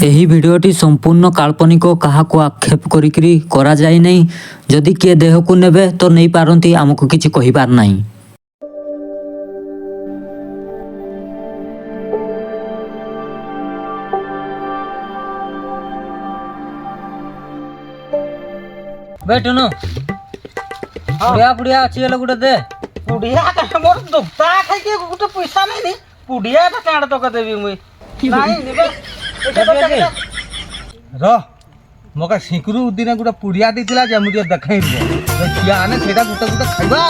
ଏହି ଭିଡ଼ିଓଟି ସମ୍ପୂର୍ଣ୍ଣ କାଳ୍ପନିକ, କାହାକୁ ଆକ୍ଷେପ କରିକିରି କରାଯାଇ ନାହିଁ। ଯଦି କିଏ ଦେହକୁ ନେବେ ତ ନେଇପାରନ୍ତି, ଆମକୁ କିଛି କହିବାର ନାହିଁ। बैठनो पुड़िया पुड़िया अच्छी वाला गुटे दे पुड़िया का मोर दुपता खाई के गुटे पैसा नहीं नी पुड़िया का कांड तो कर देबी मुई नहीं निबे एटा तो र मोका सिंकरू दिन गुटे पुड़िया दिथिला जे मुझे देखाई दे किया आने सेटा गुटे गुटे खाइबा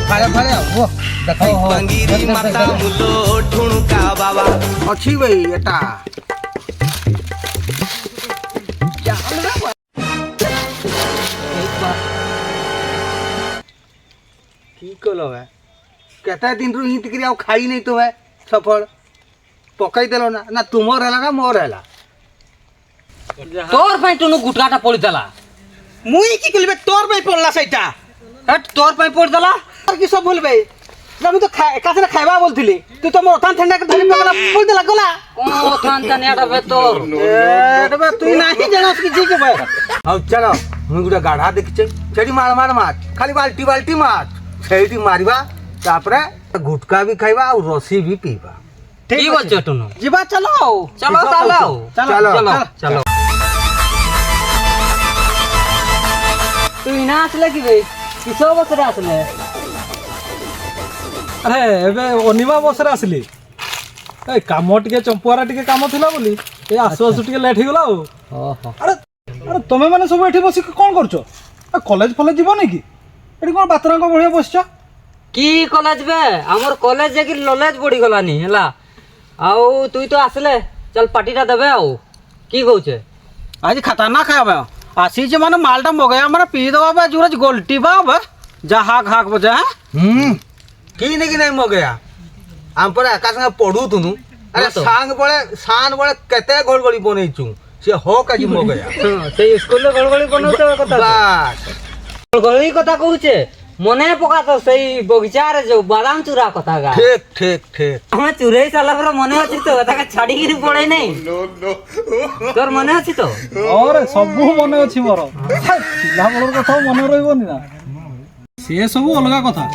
फाळे फाळे वो देखाई बंगीरी माता मुलो ठुणका बाबा अच्छी भाई एटा की कलो है केता दिन रु हिट करी आउ खाई नहीं तो है सफल पकई देलो ना ना तुमर हैला ना मोर हैला तोर पाई टुनु गुटकाटा पड़ी दला मुई की कलिबे तोर पे पड़ला सेटा हट तोर पाई पड़ दला और की सब बोलबे ना मैं तो कासे खाइबा बोलथिली तू तो मोर थान ठंडा के धरी पकला बोल देला गला कौन थान तनियाटा बे तोर ए बे तू नहीं जानस की जी के बे अब चलो मुई गुडा गाढ़ा देखिचे छेड़ी मार मार मार खाली बाल्टी बाल्टी मार छेड़ी मारिबा तापरे गुटका भी खाइबा और रसी भी पीबा ठीक हो टुनु जीवा चलो चलो चलो चलो चलो तू इना आसले कि बे किसो बसरे आसले अरे एबे अनिमा बसरे आसली ए काम टिके चंपुआरा टिके काम थिला बोली ए आसु आसु टिके लेट हिगला ओहो अरे अरे तमे माने सब एठी बसी कोन करछो ए कॉलेज फॉलेज जीवो नै की एठी कोन बातरा को बढिया बसछ की कॉलेज बे हमर कॉलेज जे की नॉलेज पड़ी गलानी हला आउ तुई तो आसले चल पार्टीटा देबे आउ की कहूचे आज खतरनाक है बे आसी जे माने मालटा मगया माने पी दवा बे जुरज गोल्टी बा बे जा हाक हाक बजे की नहीं मगया हम पर आकाश में पढू तुनु अरे सांग बळे केते गोलगोली बनेचू से हो काजी मगया हां से स्कूल ले गड़गड़ी बनौते कथा बस गड़गड़ी कथा कहूचे मने पका तो सही बगीचा रे जो बादाम चूरा कथा गा ठीक ठीक ठीक हम चुरई साला पर मने अछि तो कथा का छाड़ी गिरी पड़े नहीं तोर मने अछि तो और सब मने अछि मोर पिला बलर कथा मने रहबोनी ना से सब अलगा कथा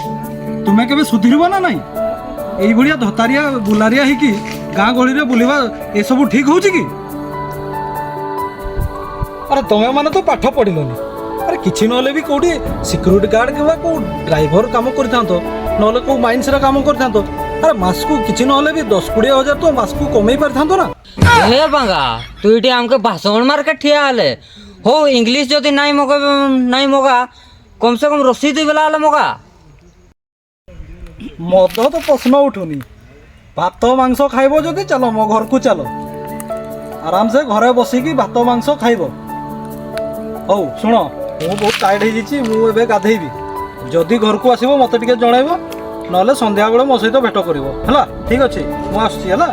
तुमे केबे सुधिरबो ना नाही एई भड़िया धतारिया बुलारिया ही की गां गळी रे बुलिबा ए सब ठीक होउची की अरे तमे माने तो पाठ पढिलोनी अरे किछि नले भी कोडी सिक्योरिटी गार्ड केबा को ड्राइवर काम करथांतो नले को माइंस रा काम करथांतो अरे मास को किछि नले भी 10-20 हजार तो मास को कमई परथांतो ना हे बांगा तू इटी हमके भाषण मार के ठिया आले हो इंग्लिश जदी नहीं मगा कम से कम रसीद बेला आले मगा मद तो प्रश्न उठुनी भात मांस खाइबो जदि चलो मो घर को चलो आराम से घरे बसिकी भात मांस खाइबो हौ सुन मु बहुत टायर्ड हो जाइए मु एबे गाधेबी जदि घर को आसीबो मते टिके जणाइबो नले संध्या बेले मो सहित भेट करिवो हला ठीक अछि मु आछि हला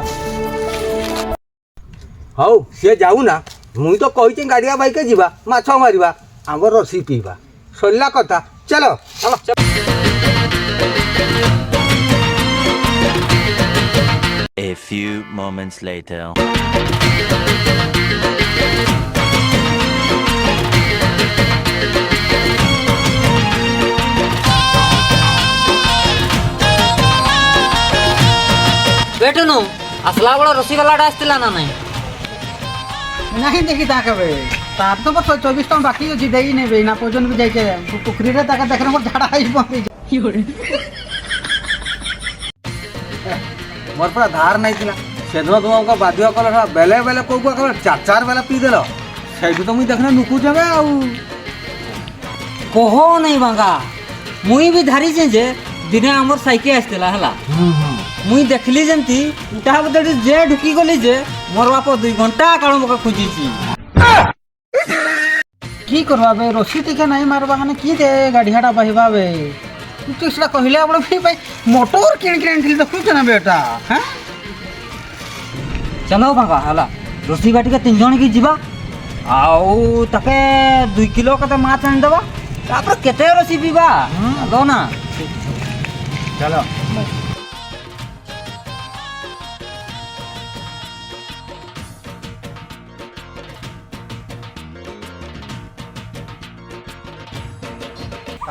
हौ से जाऊ ना मुई तो कहिचे गाड़िया बाइक जीवा माछ मारिबा हमर रसी पीबा सल्ला कथा चलो चलो A few moments later. बेटनो असला बड़ा रसी वाला आसतिला ना नहीं नहीं देखी ताकबे तार तो बस 24 टन बाकी अछि देई ने बे ना पोजन भी जाय के पोखरी रे ताका देखन मोर झाड़ा आई बंदी मोर पर धार नहीं थिला सेदो तुम का बाध्य कल बेले बेले को चार चार बेला पी देलो सेदो तो मुई देखना नुकु जबे आउ कहो नहीं बांगा मुई भी धारी जे दिने हमर साइके आसतिला हला मुई देखली जेंती उठा बदली जे ढुकी गली जे मोर बाप 2 घंटा काल मका खोजिची की करबा बे रसी टिके नहीं मारबा माने की दे गाड़ियाटा बहिबा बे तू इसला कहिले आपण भी भाई मोटर किन किन थिल देखु ना बेटा हैं चलो बांगा हला रसी बाटी के 3 जण की जीवा आउ तके 2 किलो कते माछ आन देबा तापर केते रसी पीबा दो ना चलो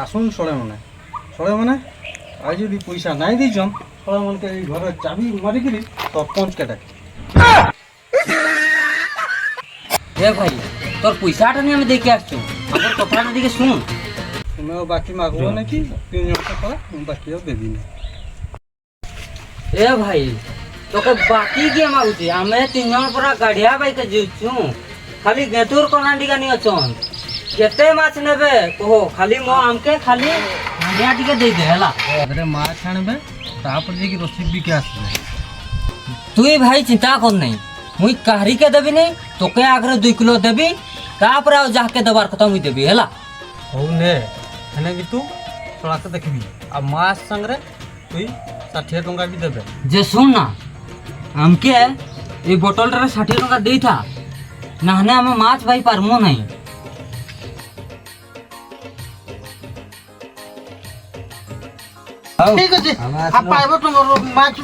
আসুন সড়ে মানে আর যদি পয়সা নাই দিছন সড়ে মনকে এই ঘরে চাবি মারিকিরি সরপঞ্চ কেটে এ ভাই তোর পয়সাটা নিয়ে আমি দেখে আসছো আমার কথাটা দিকে শুন তুমিও বাকি মাগবো নাকি 3 জনকে পরে বাকিও দেবি না এ ভাই তোকে বাকি কিଏ ମାଗୁଛି ଆମେ 3 ଜଣ ପରା ଗାଡ଼ିଆ ବାଇକ ଯାଉଛୁ ଖାଲି ଗେଟୁର କନାଣ୍ଡିକା ନିଅ ଅଛନ୍ କେତେ ମାଛ ନେବେ କହ ଖାଲି ମୋ ଆମକେ ଖାଲି ହାଣ୍ଡିଆ ଟିକେ ଦେଇଦେ ହେଲା ଆଗରେ ମାଛ ଆଣିବେ ତାପରେ ଯାଇକି ରୋଷେଇ ବିକି ଆସିବେ তুই ভাই চিন্তা কর নাই মুই কাহারিকে দেবি নাই তোকে আগে 2 কিলো দেবি তারপরে আর যাকে দেবার কথা মুই দেবি ହେଲା ହଉ ନେ ହେଲେ ବି ତୁ ଶଳାକେ ଦେଖିବି ଆଉ ମାଛ ସାଙ୍ଗରେ ତୁଇ 60 ଟଙ୍କା ବି ଦେବେ যে শুন না আমকে এই বোতলটারে 60 টাকা দেইথা নাহলে আমি মাছ ভাই পারমু নাই ঠিক আছে আর পাইব তোমার মাছ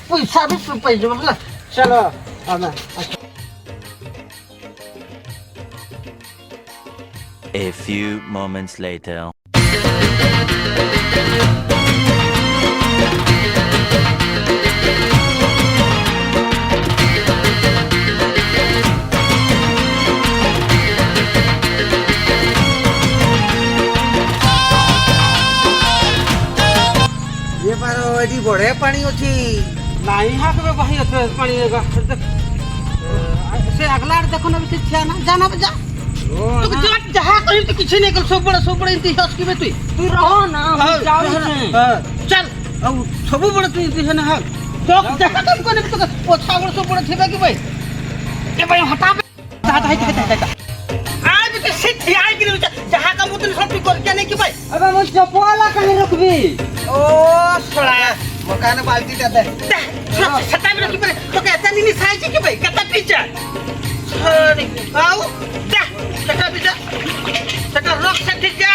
পয়সা বি পাই যাব বুঝলা চলো আমরা A few moments later. ये पारो एडी बड़े पानी अछि ନାଇଁ ହାକବେ ଭାଇ ଏତେ ପାଣି से अगला आड़ देखो ना भी छिया ना जाना बजा तू जा जहा कहीं तो किछ नहीं कर सब बड़े इंती हस की तू তুই রহ না আমি যাও चल अब सब बड़े तू इंती है ना हाल तो जहा तुम कोने तो पोछा बड़े सब बड़े थेबे की भाई के भाई हटा दा आज के सिट आई गिर जहा का मुतन सब कर के नहीं की भाई अबे मैं चपवाला कहीं रखबी ओ सड़ा मकान बाल्टी दे दे सटा में रखी पर तो कहता नहीं साइज की भाई कता पीछे अरे आओ जा सटा पीछे सटा रख सकती जा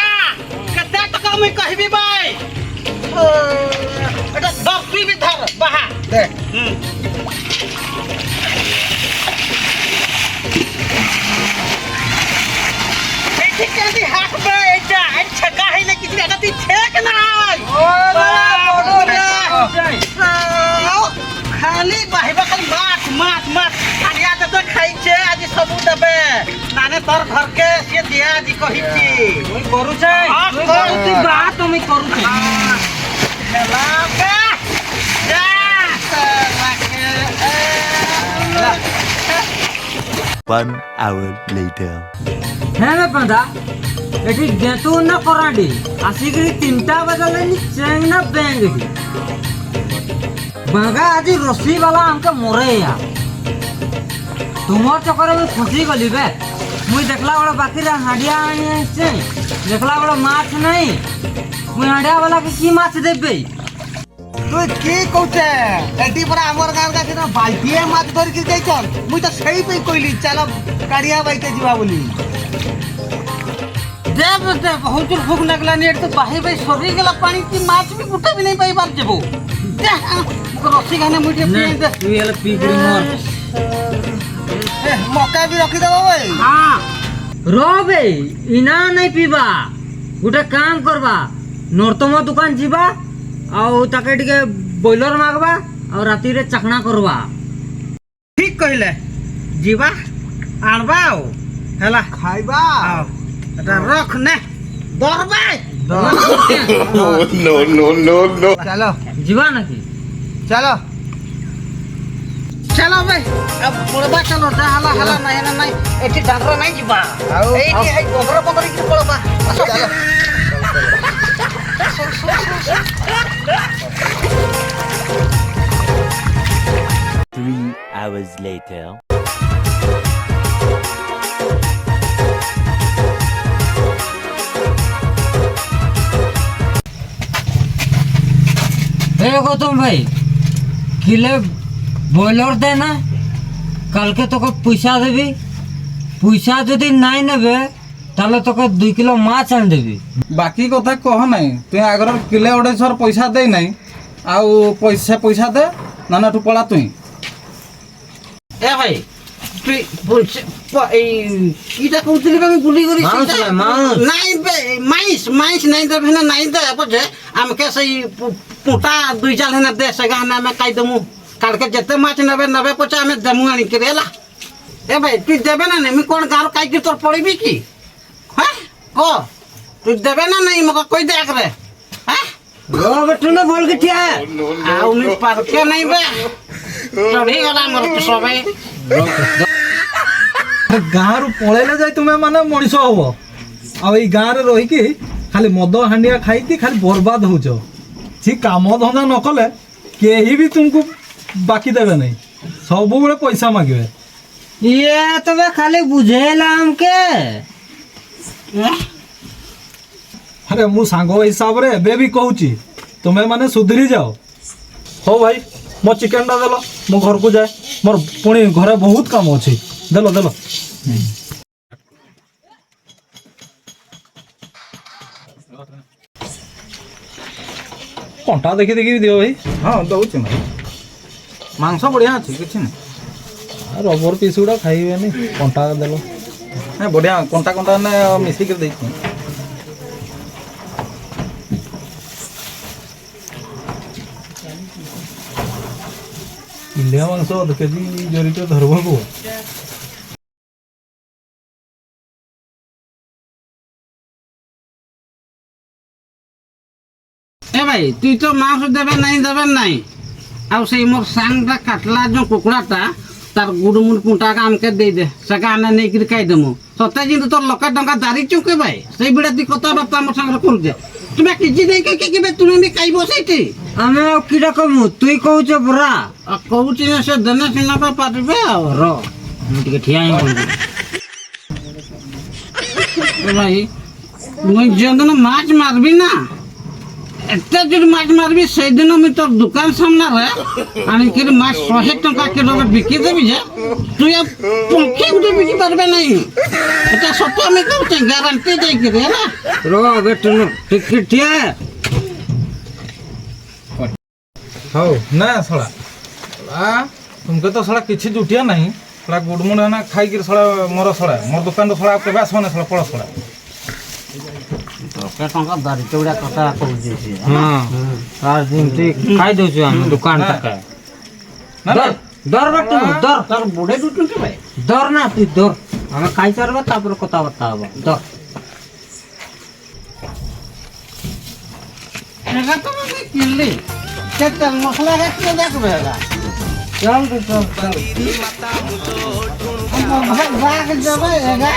कता टका मैं कहबी भाई এটা 10 তুই বি ধর বাহা দে এই ঠিক আছে হাকবে এটা আচ্ছা কাহিলে কিছু এটা তুই ঠিক নাই খালি বাহিবা খালি মাছ খালিয়া তো খাইছে আজি সবু দেবে নানে তোর ঘরকে সে দিয়া আজি কহিছি তুই করুছে তুই করুছি বা তুমি করুছে হেলাকে যা One hour later. হ্যাঁ রে পাঁদা এটি গেতু না করাডি আসিকি 3টা বাজালে নি চেং না ব্যাঙ্গ বাগা আজি রসি वाला हमके मोरे या তোমার চক্করে আমি ফসি গলি বে মুই দেখলা বড় বাকিরা হাড়িয়া আনি আসছে দেখলা বড় মাছ নাই মুই হাড়িয়া वाला के কি মাছ দেবে তুই কি কইছে এটি পরে আমার গাঁর কাছে না বালতিয়ে মাছ ধরি কি যাইছন মুই তো সেই পই কইলি চল কাড়িয়া বাইতে ଯିବା বলি দেব দে বহুত ভুক লাগলা নি তো বাহি বাই সরি গেলা পানি কি মাছ বি গুটা বি নাই পাইবার যাবো দে রসি গানে মুই টিকে পিয়ে দে তুই এলে পিগড়ি মর এ মকা বি রখি দেব ভাই হ্যাঁ রবে ইনা নাই পিবা গোটে কাম করবা নর্তম দোকান ଯିବା ଆଉ ତାକେ ଟିକେ বয়লর মাগবা ଆଉ রাতিরে চাকনা করবা ঠিক কইলে ଯିବା আনবা হেলা খাইবা এটা রখ নে দরবাই No. চলো ଯିବା নাকি चलो चलो भाई अब पड़बा चलो जा हला हला नहीं ना नहीं एठी डांगरा नहीं जीवा एठी है गोबरा पकड़ी के पड़बा चलो 3 hours later. এ গৌতম ভাই কিলে বয়লর দে না কালকে তোকে পয়সা দেবি পয়সা যদি নাই নেবে তাহলে তোকে 2 কিলো মাছ আনি দেবি বাকি কথা কহ নাই তুই আগর কিলে অড়াইশর পয়সা দেই নাই আউ পয়সা দে না না তু পলা তুই ए भाई তুই বলছে এই কিটা কৌতলি আমি গুলি করি মাউস সেটা? না, মাউস। নাই বে মাইস মাইস নাই দেবে না নাই দে বুঝে আমাকে সেই পুটা দুই চাল হেনা দে সেগা না আমি কাই দেমু কালকে যেতে মাছ নেবে নেবে পছে আমি দেমু আনি করে এলা এ ভাই তুই দেবে না আমি কোন গার কাই কি তোর পড়িবি কি হ্যাঁ ক তুই দেবে না নাই মকে কই দেখ রে হ্যাঁ रो बेटू ने बोल के ठिया ଆଉ ମୁଁ ପାର୍କେ ନାଇଁ ବେ ଚଢ଼ିଗଲା ମୋର ତ ସବେ ଗାଁରୁ ପଳେଇଲେ ଯାଇ ତୁମେ ମାନେ ମଣିଷ ହବ ଆଉ ଏଇ ଗାଁରେ ରହିକି ଖାଲି ମଦ ହାଣ୍ଡିଆ ଖାଇକି ଖାଲି ବର୍ବାଦ ହଉଛ ସେ କାମ ଧନ୍ଦା ନ କଲେ କେହି ବି ତୁମକୁ ବାକି ଦେବେ ନାହିଁ ସବୁବେଳେ ପଇସା ମାଗିବେ ये तो वे खाली बुझेला हमके ଆରେ ମୁଁ ସାଙ୍ଗ ହିସାବରେ ଏବେ ବି କହୁଛି ତୁମେ ମାନେ ସୁଧୁରି ଯାଅ ହଉ ଭାଇ ମୋ ଚିକେନଟା ଦେଲ ମୁଁ ଘରକୁ ଯାଏ ମୋର ପୁଣି ଘରେ ବହୁତ କାମ ଅଛି ଦେଲ ଦେଲ କଣ୍ଟା ଦେଖି ଦେଖି ଦିଅ ଭାଇ ହଁ ଦଉଛି ଭାଇ ମାଂସ ବଢ଼ିଆ ଅଛି କିଛି ନାହିଁ ରବର ପିସ୍ ଗୁଡ଼ା ଖାଇବେନି କଣ୍ଟା ଦେଲ ନାଇଁ ବଢ଼ିଆ କଣ୍ଟା କଣ୍ଟା ମିଶିକି ଦେଇଛି ଇଲିଆ ମାଂସ ଅଧ କେଜି ଜରିଟେ ଧରବାକୁ ଏ ଭାଇ ତୁଇ ତ ମାଂସ ଦେବେ ନାଇଁ ଆଉ ସେଇ ମୋର ସାଙ୍ଗଟା କାଟଲା ଯୋଉ କୁକୁଡ଼ାଟା ତାର ଗୁଡ଼ ମୁଡ଼ ପୁଣ୍ଟାକା ଆମକେ ଦେଇଦେ ସେକା ଆମେ ନେଇକିରି ଖାଇଦେମୁ ସତେ କିନ୍ତୁ ତୋର ଲକ୍ଷେ ଟଙ୍କା ଦାରିଛୁ କେ ଭାଇ ସେଇ ବିଡ଼ା ତୁଇ କଥାବାର୍ତ୍ତା ଆମ ସାଙ୍ଗରେ କରୁଛେ ତୁମେ କିଛି ଦେଇକି କେବେ ତୁମେ ବି ଖାଇବ ସେଇଠି ଆମେ ଆଉ କିଟା କମୁ ତୁଇ କହୁଛ ପରା ଆଉ କହୁଛି ନା ସେ ଦେନେ ସିନା ବା ପାରିବେ ଆଉ ର ମୁଁ ଟିକେ ଠିଆ ହିଁ କରିବି ଏ ଭାଇ ମୁଇଁ ଯେଉଁଦିନ ମାଛ ମାରବି ନା ଏତେ ଯଦି ମାଛ ମାରବି ସେଇଦିନ ମୁଇଁ ତୋର ଦୋକାନ ସାମ୍ନାରେ ଆଣିକିରି ମାଛ 100 ଟଙ୍କା କିଲୋରେ ବିକିଦେବି ଯେ ତୁଇ ଆଉ ପକ୍ଷୀ ଗୋଟେ ବିକି ପାରିବେ ନାହିଁ ଏଟା ସତ ଆମେ କହୁଛେ ଗ୍ୟାରେଣ୍ଟି ଦେଇକିରି ହେଲା रो बेटू ଟିକେ ଠିଆ ହଉ ନା ଶଳା ତୁମକେ ତ ଶଳା କିଛି ଜୁଟିଆ ନାହିଁ ଶଳା ଗୁଡ଼ମୁଡ଼ ନା ଖାଇକିରି ଶଳା ମୋର ଦୋକାନରୁ ଶଳା କେବେ ଆସିବନି ଶଳା ପଳ ଶଳା 100 ଟଙ୍କା ଦାରି ଚଉଡ଼ା କଥା କହୁଛି ସିଏ ହଁ আর যেমতি খাই দଉଛୁ ଆମେ ଦୋକାନ ତକ ନା ନା ଦର ବେଟୁ ଦର ତାର ବୁଢ଼େ ଦୁଟୁଛି ଭାଇ ଦର ନା তুই ଦର ଆମେ ଖାଇସାରିବା ତାପରେ କଥାବାର୍ତ୍ତା ହବା ଦର ଏଟା ତ ମୁଁ କିଣିଲି କେତେ ମସଲା କିଏ ଦେଖବେ ଏଟା চল তুই চল ভাগ যাবে এগা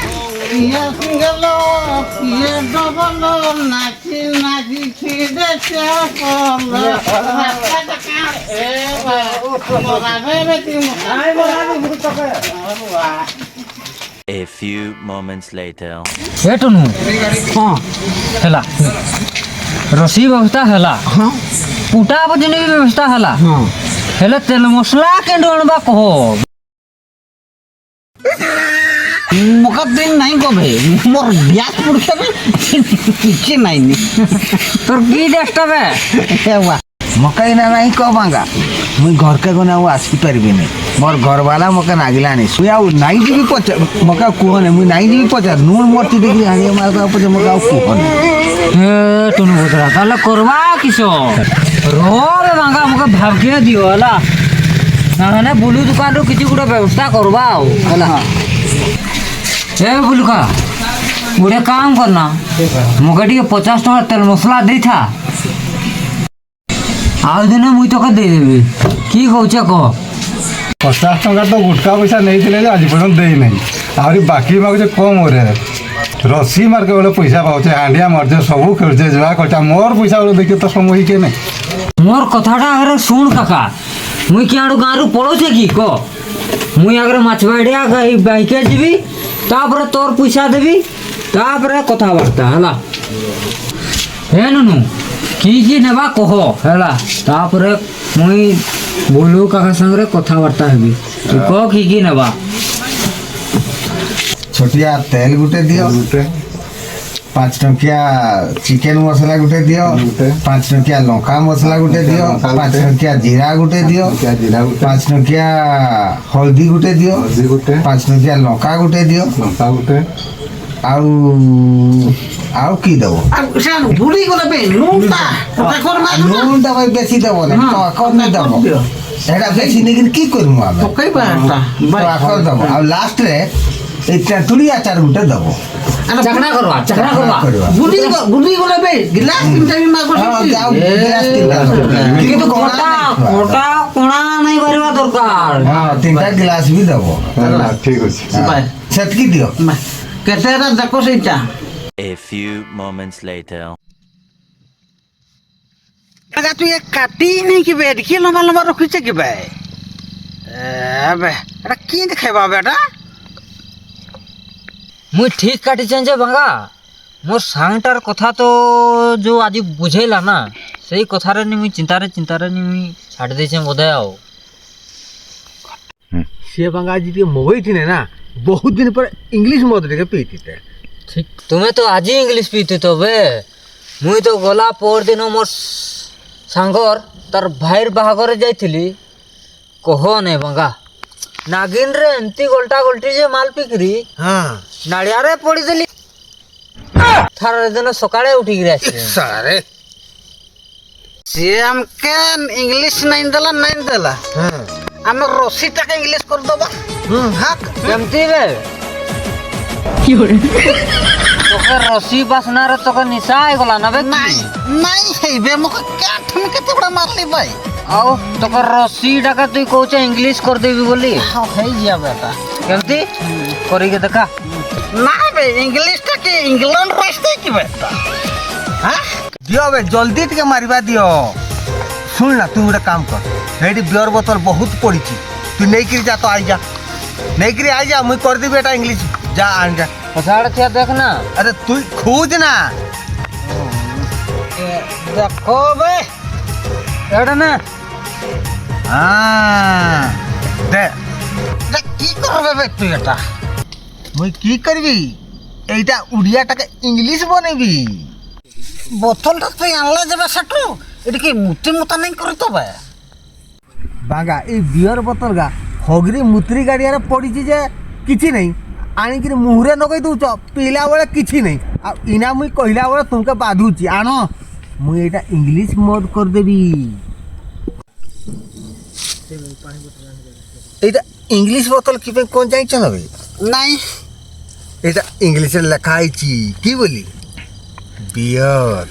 ইয়ে সিঙ্গেল ইয়ে ডবল নাচি নাচি খিদে chapel A few moments later. ଏଠୁନୁ ହଁ ହେଲା ରୋଷେଇ ବ୍ୟବସ୍ଥା ହେଲା ହଁ ପୁଟା ପର୍ଯ୍ୟନ୍ତ ବି ବ୍ୟବସ୍ଥା ହେଲା ହଁ ହେଲେ ତେଲ ମସଲା କେଣ୍ଡୁ ଆଣବା କହ মকা দিন নাই গো ভাই মোর গ্যাস পড়ছে না কিছু নাই নি তোর কি দেশটা বে মকাই না নাই কমাঙ্গা মুই ঘরকে গনে ଆଉ ଆସିପାରିବିନି ମୋର ଘରବାଲା ମକା ନାଗିଲାନି ସୁଇ ଆଉ ନାଇଁ ଯିବି ପଚା ମକା କୁହନି ମୁଇ ନାଇଁ ଯିବି ପଚା ନୁଣ ମର୍ଚି ଦେଖି ହାଣିଆ ମାରକା ପଚା ମକା ଆଉ କୁହନି হে টুনু বদরা তাহলে করবা কিস রে মাঙ্গা আমাকে ভাবকে দিও ହେଲା না বুলু দোকানରୁ କିଛି ଗୋଟେ ବ୍ୟବସ୍ଥା করবা ଆଉ ହେଲା ଏ ବୁଲୁକା ଗୋଟେ କାମ କରନା ମକେ ଟିକେ 50 ଟଙ୍କା ତେଲ ମସଲା ଦେଇଥା ଆଉ ଦିନ ମୁଇଁ তোকে ଦେଇଦେବି কি କହୁଛ କହ 50 ଟଙ୍କା ତ ଗୁଟକା ପଇସା ନେଇଥିଲେ ଯେ ଆଜି ପର୍ଯ୍ୟନ୍ତ ଦେଇନାହିଁ ଆହୁରି ବାକି ମାଗୁଛେ କମ୍ ରେ ରସି ମାର୍କେ ବେଳେ ପଇସା ପାଉଛେ ହାଣ୍ଡିଆ ମାରୁଛେ ସବୁ ଖେଳୁଛେ ଯା କରୁଛେ ମୋର ପଇସା ବେଳେ ଦେଖି ତ ସମୟ ହେଇକେ ନାଇଁ মোর কথাটা আগে শুন কাকা মুই কি আড়ু গাঁরু পড়ছে কি ক মুই আগে মাছ বাড়িয়া বাইকে যাবি তারপরে তোর পয়সা দেবি তারপরে কথাবার্তা হেলা হে নুনু কি নেবা কহ হেলা তারপরে মুই বুলু কাকা সঙ্গে কথাবার্তা হেবি তুই কহ কি নেবা ଛୋଟିଆ ତେଲ ଗୁଟେ ଦିଅ 5 टंकिया चिकेन मसला गुटे दियो 5 टंकिया लंका मसला गुटे दियो 5 टंकिया जीरा गुटे दियो 5 टंकिया हल्दी गुटे दियो 5 टंकिया लंका गुटे दियो आउ की दबो बुढ़ी को लबे लूटा नून दबो बेसी दबो ना तो कम नहीं दबो एटा बेसी नहीं की करमु आमे तो कई बाटा तो आकर दबो आ लास्ट रे ए तेंतुली अचार गुटे दबो चखना करवा बुढ़ी को लबे गिलास तीन टाइम मागो हां जाओ गिलास तीन কিন্তু কোটা কোটা কোণা নাই করিবা দরকার हां तीनटा गिलास भी दबो ठीक अछि बाय सेटकी दियो केतेरा देखो सेटा A few moments later. अगर तू ये काटी नहीं कि बेड की लंबा लंबा रखी छे कि बे अबे एटा की देखेबा बेटा মুই ঠিক কাটিছেন যে বাঙ্গা মোর সাংটার কথা তো যে আজি বুঝাইলা না সেই কথারে নি মুই চিন্তারে নি মুই ছাড় দিয়েছে বোধহয় আও से बंगा जी के मोबाइल थी ना बहुत दिन पर इंग्लिश मत देखे पीती थे ঠিক তুমি তো আজি ইংলিশ পিতে তবে মুই তো গলা পর দিন মোর সাঙ্গর তার ভাইয়ের বাহাঘরে যাইছিলি কহ নে বাঙ্গা নাগিন রে এমতি গোলটা গোলটি যে মাল পিকরি हां নাড়িয়ারে পড়ি দিলি থার দিন সকালে উঠি গিয়ে আসছে सारे से हमके इंग्लिश नहीं देला हां हम रस्सी तक इंग्लिश कर दबा हां এমতি বে তোকে রসি বাসনারে তোকে নিশা আইগলা না বে नहीं नहीं है बे मुके काठ में केते बड़ा मारली भाई আও তোকে রসি টাকা তুই কৌছ ইংলিশ কর দেবি বলি हां है जिया बेटा এমতি করিকে দেখা ना बे इंग्लिश तक इंग्लैंड रास्ते की बेटा हां दियो बे जल्दी टिके मारिबा दियो सुन ना तू गोटे काम कर हेडी बियर बोतल बहुत पड़ी तू नहीं करी जा तो आई जा नहीं करी आई जा मुई कर दी बेटा इंग्लिश जा आन जा पछाड़ थिया देख ना अरे तू खोज ना देखो बे एड़ा ना हाँ दे देख की करबे बे तू बेटा मुई की करबी এইটা উড়িয়াটাকে ইংলিশ বনেবি बोतल तो आनला जबे सेटू एटी की मुती मुता नहीं करी तो बे বাগা এই বিয়র বোতল গা হগরি মুত্রি গাড়িয়ারে পড়িছি যে কিছু নেই আনিকি মুহরে নগাই দউছ পিলা বেলে কিছু নেই আর ইনা মুই কহিলা বেলে তুমকে বাধুছি আনো মুই এটা ইংলিশ মোড করে দেবি এইটা ইংলিশ বোতল কি কোন যাইছ না বে नहीं এটা ইংলিশে লেখা আইছি কি বলি বিয়র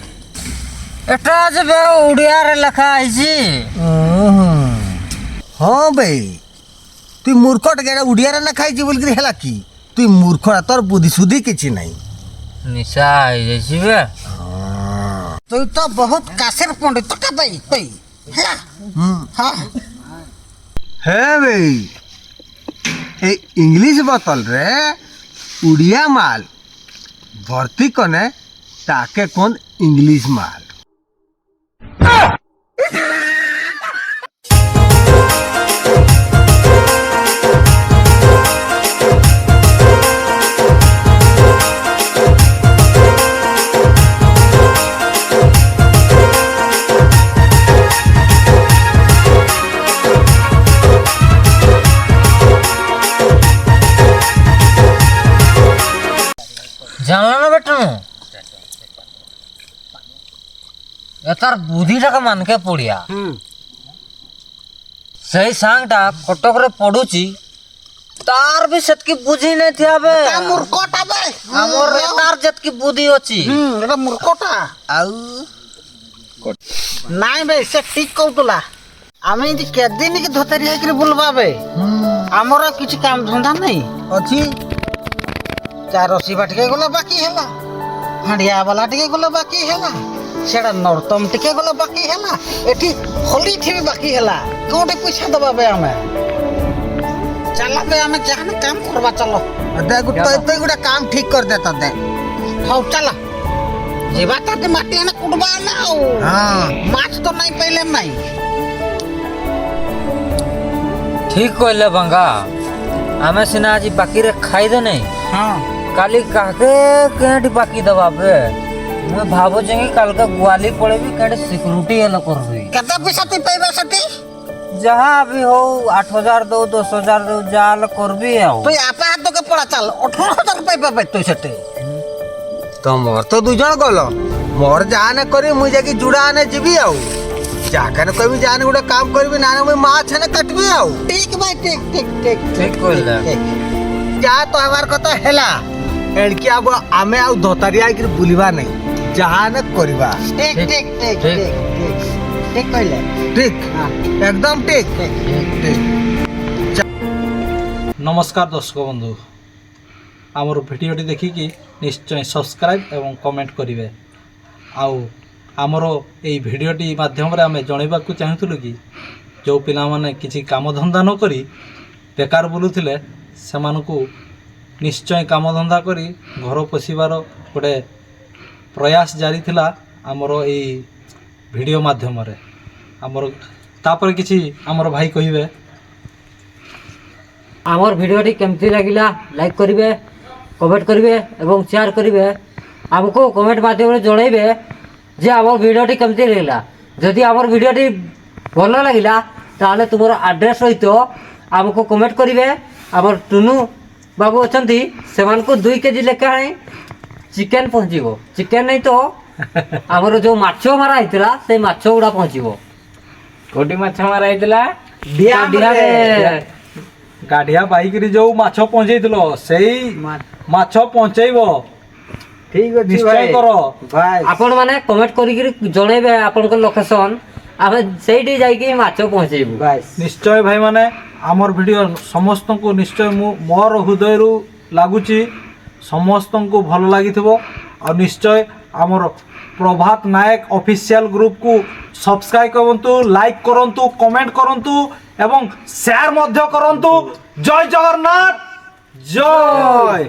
এটা যে বে উড়িয়ারে লেখা আইছি হ্যাঁ বে তুই মূর্খটা গেড়া উড়িয়ারে লেখা আইছি বলি হেলা কি তুই মূর্খটা তোর বুদ্ধি সুদ্ধি কিছু নাই নিশা আই যাইছি বে तू तो बहुत कासेर पंडित का भाई तई है हां হ্যাঁ ভাই এই ইংলিশ বোতল রে উড়িয়া মাল ভর্তি কনে তাকে কোন ইংলিশ মাল জানলা না বেটা এটার বুদ্ধিটাকে মানকে পড়িয়া সেই সাংটা কটকরে পড়ুছি তার भी সেতকি বুঝি নাই থিয়াবে मूर्खटा बे আমর তার যেতকি বুদ্ধি ଅଛି एटा मूर्खटा আউ নাই বে সে ঠিক কৌতলা আমি যে কেদিন কি ধতারি হাইকরে বুলবাবে আমার কিছু কাম ধন্দা নাই ଅଛି चार रसी बाटिके गला बाकी हैला हांडिया वाला टिके गला बाकी हैला सेडा नर्तम टिके गला बाकी हैला एठी होली थी बाकी हैला कोटे पैसा दबा बे हमें चला बे हमें जाने काम करवा चलो दे तो गुड़ा काम ठीक कर देता दे हाउ चला जेबा ताते माटी ने कुडबा ना हाँ माछ तो नहीं पहले नहीं ঠিক কইলে বাঙ্গা আমি সিনা আজি বাকি রে খাই দে নাই हां काली काके केंट बाकी दबा बे मैं भाबो कि कल का ग्वाली पड़े भी केंट सिक्योरिटी वाला कर रही केता पैसा तू पाइबा सती जहाँ भी हो 8,000 दो 10,000 दो जाल कर भी आओ তুই আপা হাত তোকে পড়া চাল 18,000 পাইবা পাই তুই সেটে ତମର ତ 2 ଜଣ ଗଲ ମୋର ଯାହା ନା କରି ମୁଇଁ ଯାଇକି ଜୁଡ଼ା ଆନେ ଯିବି ଆଉ ଯାହାକାନେ କହିବି ଯାହାନେ ଗୋଟେ କାମ କରିବି ନା ମୁଇଁ ମାଛ ହେନେ କାଟିବି ଆଉ ঠিক ভাই ঠিক ঠিক ঠিক ठीक कहला ଯାହା ତ ହେବାର କଥା ହେଲା ଏଣିକି ଆଉ ଆମେ ଆଉ ଧତାରିଆ ହେଇକିରି ବୁଲିବା ନାହିଁ ଯାହା ହେନେ କରିବା ঠিক ঠিক ঠিক ঠিক। ঠিক ঠিক ঠিক কইলে ଠିକ একদম ଠିକ নমস্কার দর্শক বন্ধু আমার ভিডিওটি দেখিকি নিশ্চয় সবসক্রাইব এবং কমেন্ট করিবে আউ আমার এই ভিডিওটি মাধ্যমে আমি জনাইবাকু চাহুଥିଲୁ কি যে পিলামানে কিছু কামধন্দা ন করি বেকার বুলুଥିଲେ সেমানকু নিশ্চয় কামধন্দা করি ঘর পোষিবার গোটে প্রয়াস জারি ଥିଲା আমার এই ভিডিও মাধ্যমে আমার তাপরে কিছু আমার ভাই কহিবে আমার ভিডিওটি কেমতি লাগিলা লাইক করিবে কমেন্ট করিবে এবং শেয়ার করিবে আমাকে কমেন্ট মাধ্যমে জনাইবে যে আমার ভিডিওটি কেমতি লাগিলা যদি আমার ভিডিওটি ভালো লাগিলা তাহলে তোমার আড্রেস সহিত আমাকে কমেন্ট করিবে আমার টুনু বাবু অଛନ୍ତି সেমানকু 2 কেজি লেখায় চিকেন পਹੁଞ୍ଚିବ চিকেন নাই তো ଆମର ଯୋଉ ମାଛ ମାରା ହେଇଥିଲା ସେଇ ମାଛ ଗୁଡ଼ା ପହଞ୍ଚିବ କୋଉଠି ମାଛ ମାରା ହେଇଥିଲା ଡିହାରେ ଗାଡ଼ିଆ ବାଇକରେ ଯୋଉ ମାଛ ପହଞ୍ଚେଇଥିଲ ସେଇ ମାଛ ପହଞ୍ଚେଇବ ଠିକ ଅଛି ନିଶ୍ଚୟ କର ଭାଇ ଆପଣ ମାନେ କମେଣ୍ଟ କରିକି ଜଣେଇବେ ଆପଣଙ୍କ ଲୋକେସନ ଆମେ ସେଇଠି ଯାଇକି ମାଛ ପହଞ୍ଚେଇବୁ ନିଶ୍ଚୟ ଭାଇମାନେ ଆମର ଭିଡ଼ିଓ ସମସ୍ତଙ୍କୁ ନିଶ୍ଚୟ ମୁଁ ମୋର ହୃଦୟରୁ ଲାଗୁଛି ସମସ୍ତଙ୍କୁ ଭଲ ଲାଗିଥିବ ଆଉ ନିଶ୍ଚୟ ଆମର ପ୍ରଭାତ ନାୟକ ଅଫିସିଆଲ ଗ୍ରୁପକୁ ସବସ୍କ୍ରାଇବ୍ କରନ୍ତୁ ଲାଇକ୍ କରନ୍ତୁ କମେଣ୍ଟ କରନ୍ତୁ ଏବଂ ସେୟାର ମଧ୍ୟ କରନ୍ତୁ ଜୟ ଜଗନ୍ନାଥ ଜୟ